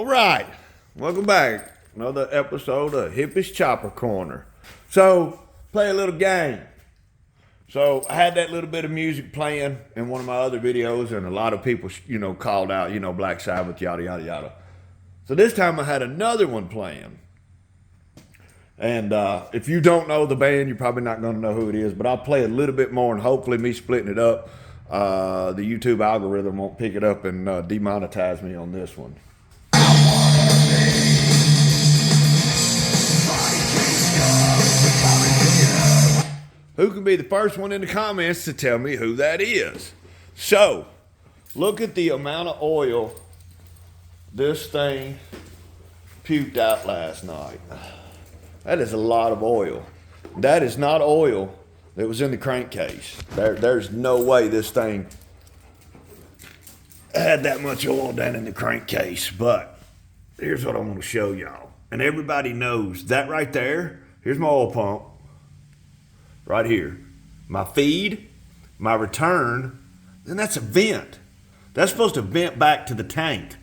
right, welcome back. Another episode of Hippie's Chopper Corner. So, play a little game. So, I had that little bit of music playing in one of my other videos, and a lot of people, called out, Black Sabbath, yada, yada, yada. So this time I had another one playing. And if you don't know the band, you're probably not going to know who it is, but I'll play a little bit more, and hopefully me splitting it up, the YouTube algorithm won't pick it up and demonetize me on this one. Who can be the first one in the comments to tell me who that is? So, look at the amount of oil this thing puked out last night. That is a lot of oil. That is not oil that was in the crankcase. There's no way this thing had that much oil down in the crankcase. But here's what I want to show y'all. And everybody knows that right there, here's my oil pump. Right here. My feed, my return, and that's a vent. That's supposed to vent back to the tank.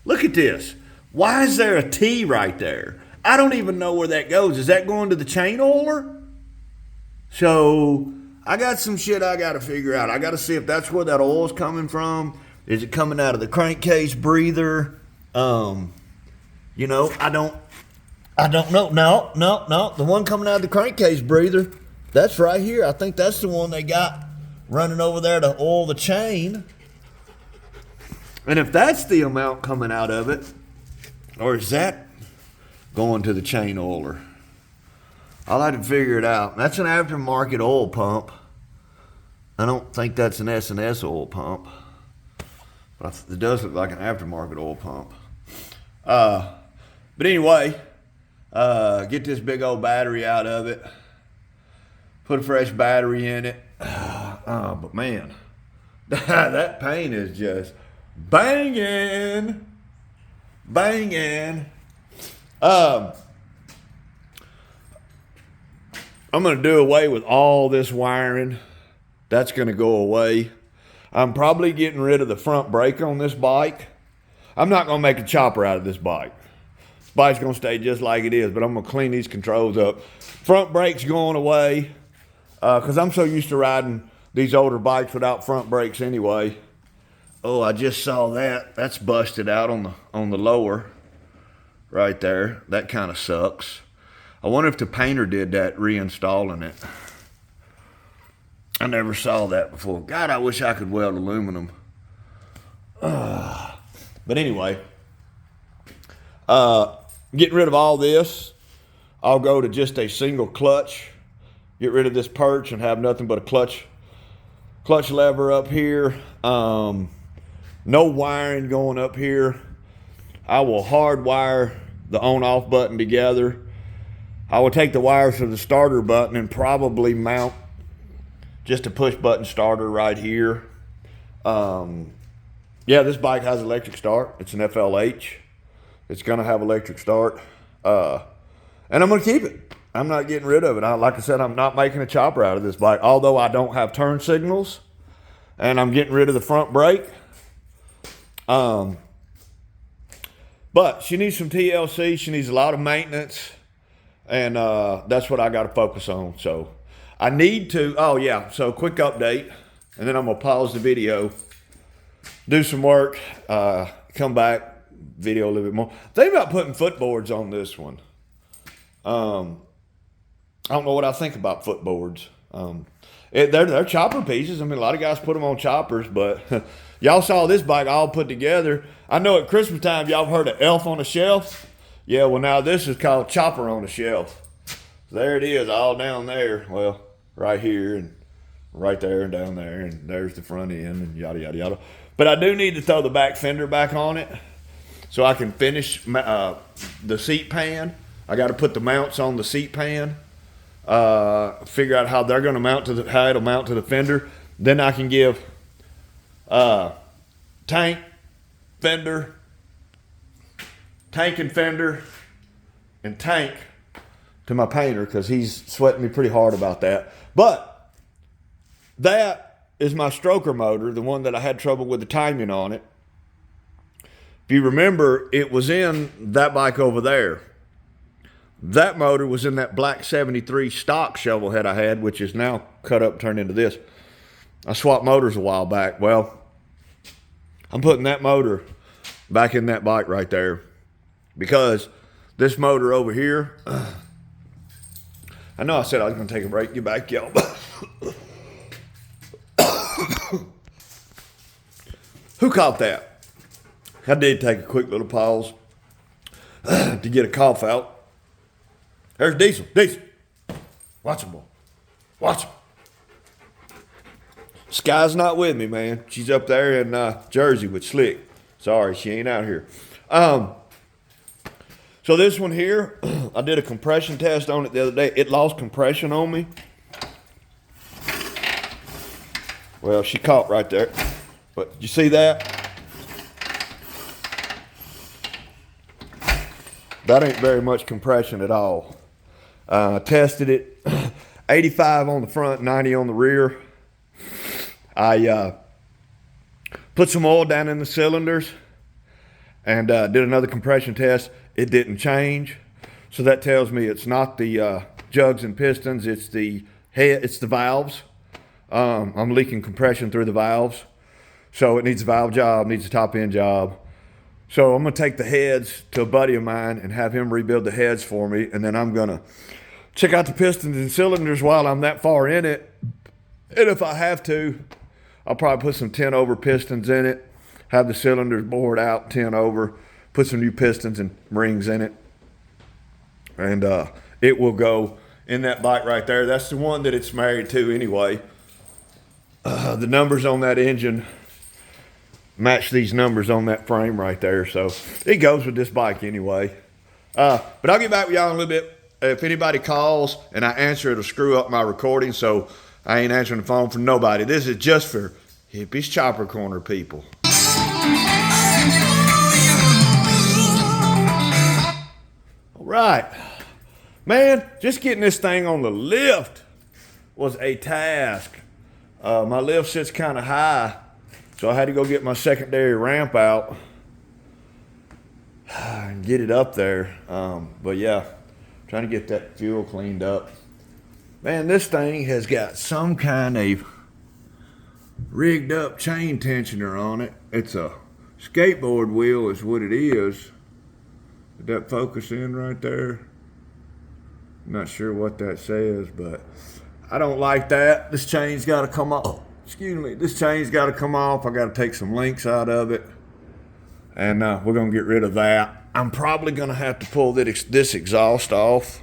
Look at this. Why is there a T right there? I don't even know where that goes. Is that going to the chain oiler? So I got some shit I got to figure out. I got to see if that's where that oil's coming from. Is it coming out of the crankcase breather? I don't know. No. The one coming out of the crankcase breather, that's right here. I think that's the one they got running over there to oil the chain. And if that's the amount coming out of it, or is that going to the chain oiler? I'll have to figure it out. That's an aftermarket oil pump. I don't think that's an S&S oil pump. But it does look like an aftermarket oil pump. But anyway, get this big old battery out of it. Put a fresh battery in it. But man, that paint is just banging. I'm going to do away with all this wiring. That's going to go away. I'm probably getting rid of the front brake on this bike. I'm not going to make a chopper out of this bike. This bike's going to stay just like it is, but I'm going to clean these controls up. Front brake's going away. Because I'm so used to riding these older bikes without front brakes anyway. Oh, I just saw that. That's busted out on the lower right there. That kind of sucks. I wonder if the painter did that reinstalling it. I never saw that before. God, I wish I could weld aluminum. But anyway, getting rid of all this, I'll go to just a single clutch. Get rid of this perch and have nothing but a clutch lever up here. No wiring going up here. I will hardwire the on-off button together. I will take the wires to the starter button and probably mount just a push button starter right here. This bike has electric start. It's an FLH. It's gonna have electric start. And I'm gonna keep it. I'm not getting rid of it. Like I said, I'm not making a chopper out of this bike, although I don't have turn signals, and I'm getting rid of the front brake. But she needs some TLC. She needs a lot of maintenance, and that's what I got to focus on. So I need to, so quick update, and then I'm going to pause the video, do some work, come back, video a little bit more. Think about putting footboards on this one. I don't know what I think about footboards. They're chopper pieces. I mean, a lot of guys put them on choppers, but y'all saw this bike all put together. I know at Christmas time, y'all heard of Elf on a Shelf. Yeah, well, now this is called Chopper on a Shelf. So there it is, all down there. Well, right here and right there and down there, and there's the front end and yada, yada, yada. But I do need to throw the back fender back on it so I can finish the seat pan. I got to put the mounts on the seat pan. Figure out how they're going to mount to how it'll mount to the fender. Then I can give tank and fender and tank to my painter because he's sweating me pretty hard about that. But that is my stroker motor, the one that I had trouble with the timing on it. If you remember, it was in that bike over there. That motor was in that black 73 stock shovel head I had, which is now cut up and turned into this. I swapped motors a while back. Well, I'm putting that motor back in that bike right there because this motor over here, I know I said I was going to take a break, get back, y'all. Who caught that? I did take a quick little pause to get a cough out. There's Diesel. Diesel. Watch him, boy. Watch him. Sky's not with me, man. She's up there in Jersey with Slick. Sorry, she ain't out here. So this one here, I did a compression test on it the other day. It lost compression on me. Well, she caught right there. But you see that? That ain't very much compression at all. Tested it, 85 on the front, 90 on the rear. I put some oil down in the cylinders and did another compression test. It didn't change. So that tells me it's not the jugs and pistons, it's the head, it's the valves. I'm leaking compression through the valves. So it needs a valve job, needs a top end job. So I'm gonna take the heads to a buddy of mine and have him rebuild the heads for me. And then I'm gonna check out the pistons and cylinders while I'm that far in it. And if I have to, I'll probably put some 10 over pistons in it, have the cylinders bored out 10 over, put some new pistons and rings in it. And it will go in that bike right there. That's the one that it's married to anyway. The numbers on that engine match these numbers on that frame right there. So it goes with this bike anyway. But I'll get back with y'all in a little bit. If anybody calls and I answer, it'll screw up my recording. So I ain't answering the phone for nobody. This is just for Hippie's Chopper Corner people. All right. Man, just getting this thing on the lift was a task. My lift sits kind of high, so I had to go get my secondary ramp out and get it up there. But yeah, trying to get that fuel cleaned up. Man, this thing has got some kind of rigged up chain tensioner on it. It's a skateboard wheel is what it is. Did that focus in right there? Not sure what that says, but I don't like that. This chain's got to come off. Excuse me. This chain's got to come off. I got to take some links out of it. And we're going to get rid of that. I'm probably going to have to pull this exhaust off.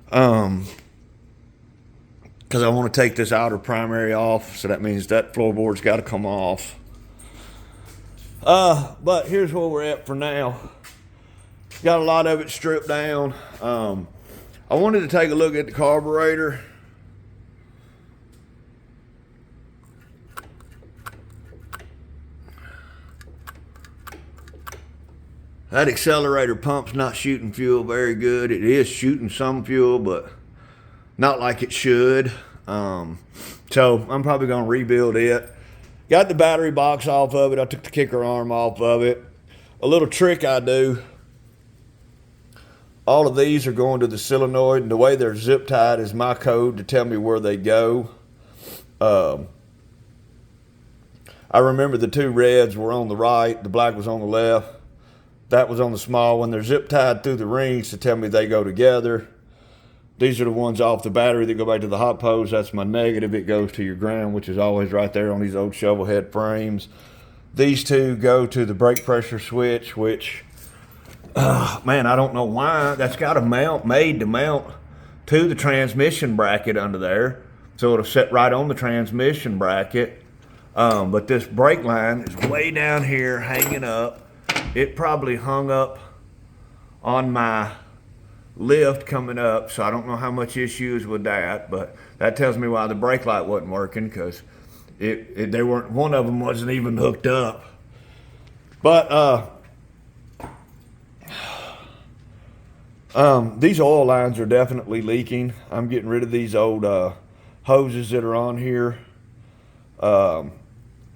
Because I want to take this outer primary off. So that means that floorboard's got to come off. But here's where we're at for now. Got a lot of it stripped down. I wanted to take a look at the carburetor. That accelerator pump's not shooting fuel very good. It is shooting some fuel, but not like it should. So I'm probably going to rebuild it. Got the battery box off of it. I took the kicker arm off of it. A little trick I do. All of these are going to the solenoid, and the way they're zip tied is my code to tell me where they go. I remember the two reds were on the right, the black was on the left. That was on the small one. They're zip tied through the rings to tell me they go together. These are the ones off the battery that go back to the hot pose. That's my negative. It goes to your ground, which is always right there on these old shovel head frames. These two go to the brake pressure switch, which, man, I don't know why. That's got a mount made to mount to the transmission bracket under there. So it'll sit right on the transmission bracket. But this brake line is way down here hanging up. It probably hung up on my lift coming up, so I don't know how much issues with that, but that tells me why the brake light wasn't working, because they weren't, one of them wasn't even hooked up. But these oil lines are definitely leaking. I'm getting rid of these old hoses that are on here.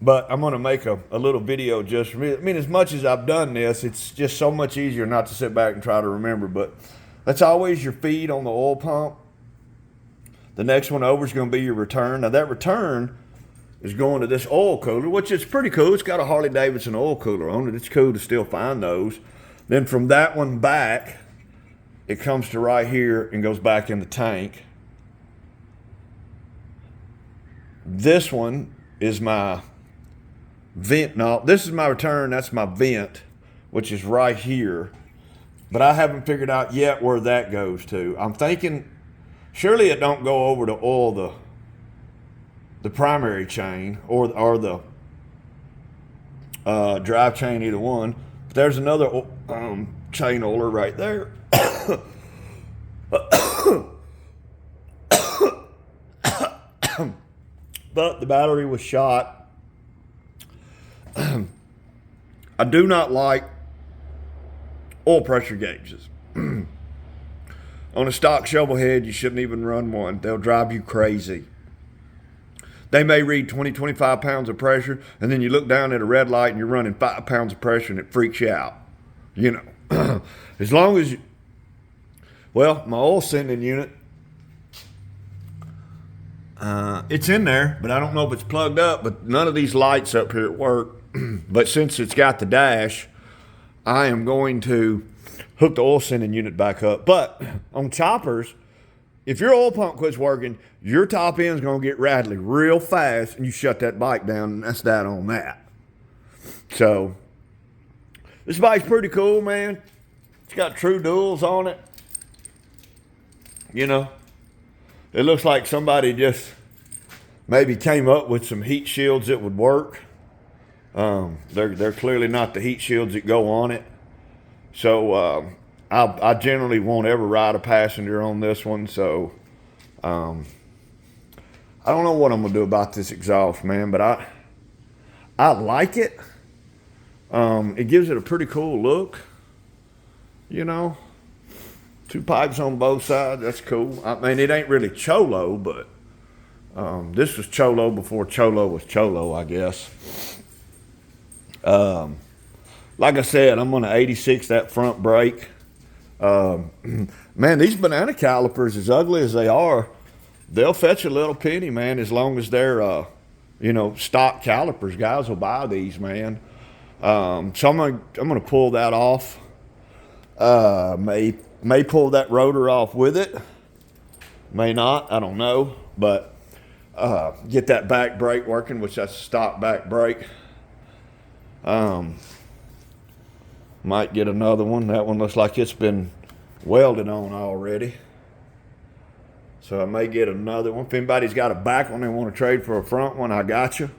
But I'm going to make a little video just for me. I mean, as much as I've done this, it's just so much easier not to sit back and try to remember. But that's always your feed on the oil pump. The next one over is going to be your return. Now, that return is going to this oil cooler, which is pretty cool. It's got a Harley-Davidson oil cooler on it. It's cool to still find those. Then from that one back, it comes to right here and goes back in the tank. This one is my vent. No, this is my return. That's my vent, which is right here. But I haven't figured out yet where that goes to. I'm thinking surely it don't go over to oil the primary chain or the drive chain, either one. But there's another chain oiler right there. But the battery was shot. I do not like oil pressure gauges. On a stock shovel head, you shouldn't even run one. They'll drive you crazy. They may read 20, 25 pounds of pressure, and then you look down at a red light and you're running 5 pounds of pressure and it freaks you out. You know, as long as you, well, my oil sending unit, it's in there, but I don't know if it's plugged up, but none of these lights up here at work. But since it's got the dash, I am going to hook the oil sending unit back up. But on choppers, if your oil pump quits working, your top end's going to get rattly real fast, and you shut that bike down, and that's that on that. So this bike's pretty cool, man. It's got true duals on it. You know, it looks like somebody just maybe came up with some heat shields that would work. They're clearly not the heat shields that go on it. So I generally won't ever ride a passenger on this one. So I don't know what I'm gonna do about this exhaust, man. But I like it. It gives it a pretty cool look. You know, 2 pipes on both sides. That's cool. I mean, it ain't really Cholo, but this was Cholo before Cholo was Cholo, I guess. Like I said, I'm going to 86 that front brake. Man, these banana calipers, as ugly as they are, they'll fetch a little penny, man, as long as they're, you know, stock calipers. Guys will buy these, man. So I'm gonna pull that off. May pull that rotor off with it. May not, I don't know. But get that back brake working, which that's a stock back brake. Might get another one. That one looks like it's been welded on already. So I may get another one. If anybody's got a back one they want to trade for a front one, I got you.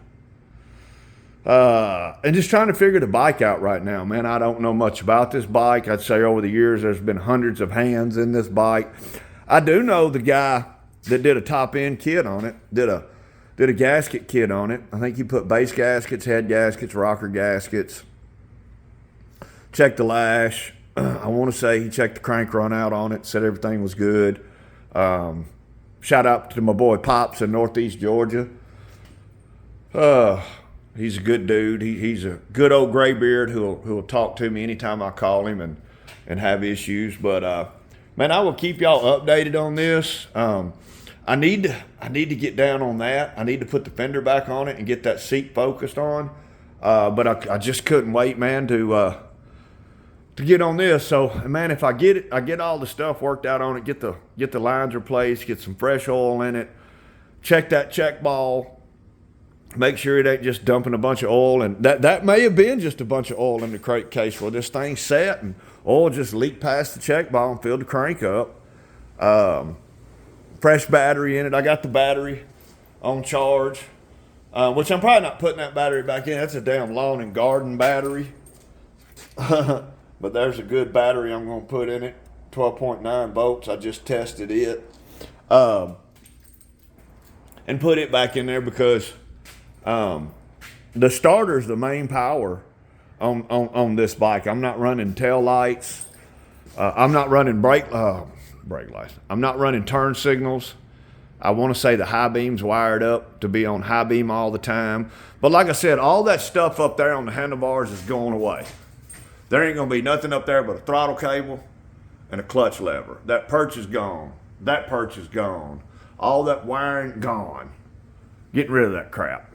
And just trying to figure the bike out right now, man. I don't know much about this bike. I'd say over the years there's been hundreds of hands in this bike. I do know the guy that did a top end kit on it, did a gasket kit on it. I think he put base gaskets, head gaskets, rocker gaskets. Checked the lash. I want to say he checked the crank run out on it, said everything was good. Shout out to my boy Pops in Northeast Georgia. He's a good dude. He's a good old graybeard who'll talk to me anytime I call him and have issues. But man, I will keep y'all updated on this. I need to get down on that. I need to put the fender back on it and get that seat focused on. But I just couldn't wait, man, to get on this. So, man, if I get all the stuff worked out on it, get the lines replaced, get some fresh oil in it, check that check ball, make sure it ain't just dumping a bunch of oil. And that may have been just a bunch of oil in the crank case where this thing set and oil just leaked past the check ball and filled the crank up. Fresh battery in it. I got the battery on charge, which I'm probably not putting that battery back in. That's a damn lawn and garden battery. But there's a good battery I'm going to put in it. 12.9 volts. I just tested it. And put it back in there because the starter's the main power on this bike. I'm not running tail lights. I'm not running brake lights. I'm not running turn signals. I want to say the high beam's wired up to be on high beam all the time. But like I said, all that stuff up there on the handlebars is going away. There ain't going to be nothing up there but a throttle cable and a clutch lever. That perch is gone. That perch is gone. All that wiring, gone. Getting rid of that crap.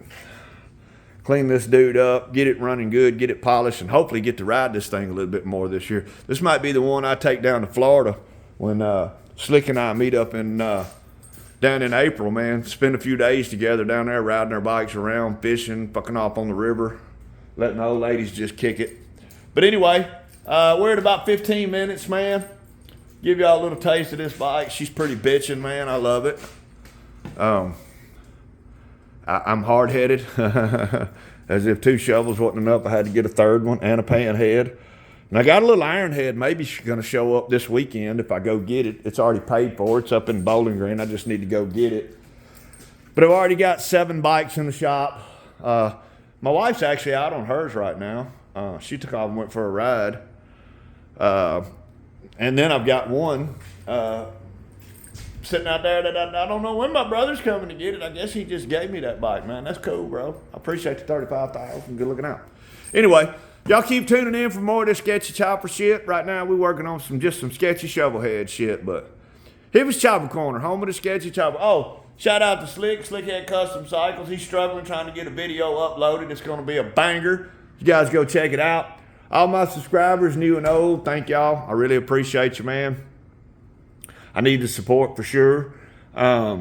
Clean this dude up, get it running good, get it polished, and hopefully get to ride this thing a little bit more this year. This might be the one I take down to Florida when Slick and I meet up in down in April, man. Spend a few days together down there riding our bikes around, fishing, fucking off on the river, letting the old ladies just kick it. But anyway, we're at about 15 minutes, man. Give y'all a little taste of this bike. She's pretty bitchin', man. I love it. I'm hard-headed. As if 2 shovels wasn't enough, I had to get a 3rd one and a pan head. And I got a little iron head. Maybe she's going to show up this weekend if I go get it. It's already paid for. It's up in Bowling Green. I just need to go get it. But I've already got 7 bikes in the shop. My wife's actually out on hers right now. She took off and went for a ride. And then I've got one sitting out there that I don't know when my brother's coming to get it. I guess he just gave me that bike, man. That's cool, bro. I appreciate the $35,000. Good looking out. Anyway, y'all keep tuning in for more of this sketchy chopper shit. Right now, we're working on some sketchy shovel head shit, but here was Chopper Corner, home of the sketchy chopper. Oh, shout out to Slick, Slickhead Custom Cycles. He's struggling trying to get a video uploaded. It's going to be a banger. You guys go check it out. All my subscribers, new and old, thank y'all. I really appreciate you, man. I need the support for sure. Yeah,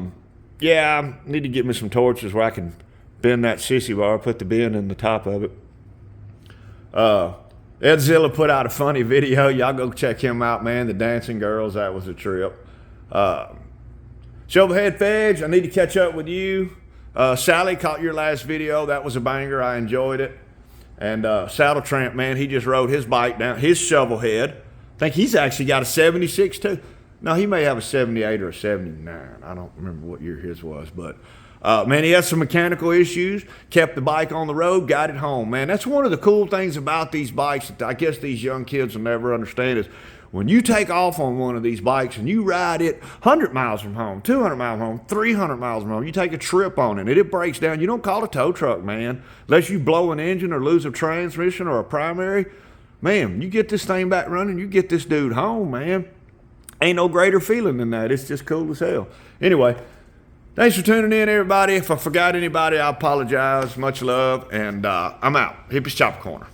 I need to get me some torches where I can bend that sissy bar, put the bend in the top of it. Edzilla put out a funny video. Y'all go check him out, man. The Dancing Girls, that was a trip. Shovelhead Fedge, I need to catch up with you. Sally, caught your last video. That was a banger. I enjoyed it. And Saddle Tramp, man, he just rode his bike down, his shovelhead. I think he's actually got a 76 too. No, he may have a 78 or a 79. I don't remember what year his was, but man, he had some mechanical issues, kept the bike on the road, got it home, man. That's one of the cool things about these bikes that I guess these young kids will never understand is when you take off on one of these bikes and you ride it 100 miles from home, 200 miles from home, 300 miles from home, you take a trip on it and it breaks down, you don't call it a tow truck, man. Unless you blow an engine or lose a transmission or a primary, man, you get this thing back running, you get this dude home, man. Ain't no greater feeling than that. It's just cool as hell. Anyway, thanks for tuning in, everybody. If I forgot anybody, I apologize. Much love, and I'm out. Hippie's Chopper Corner.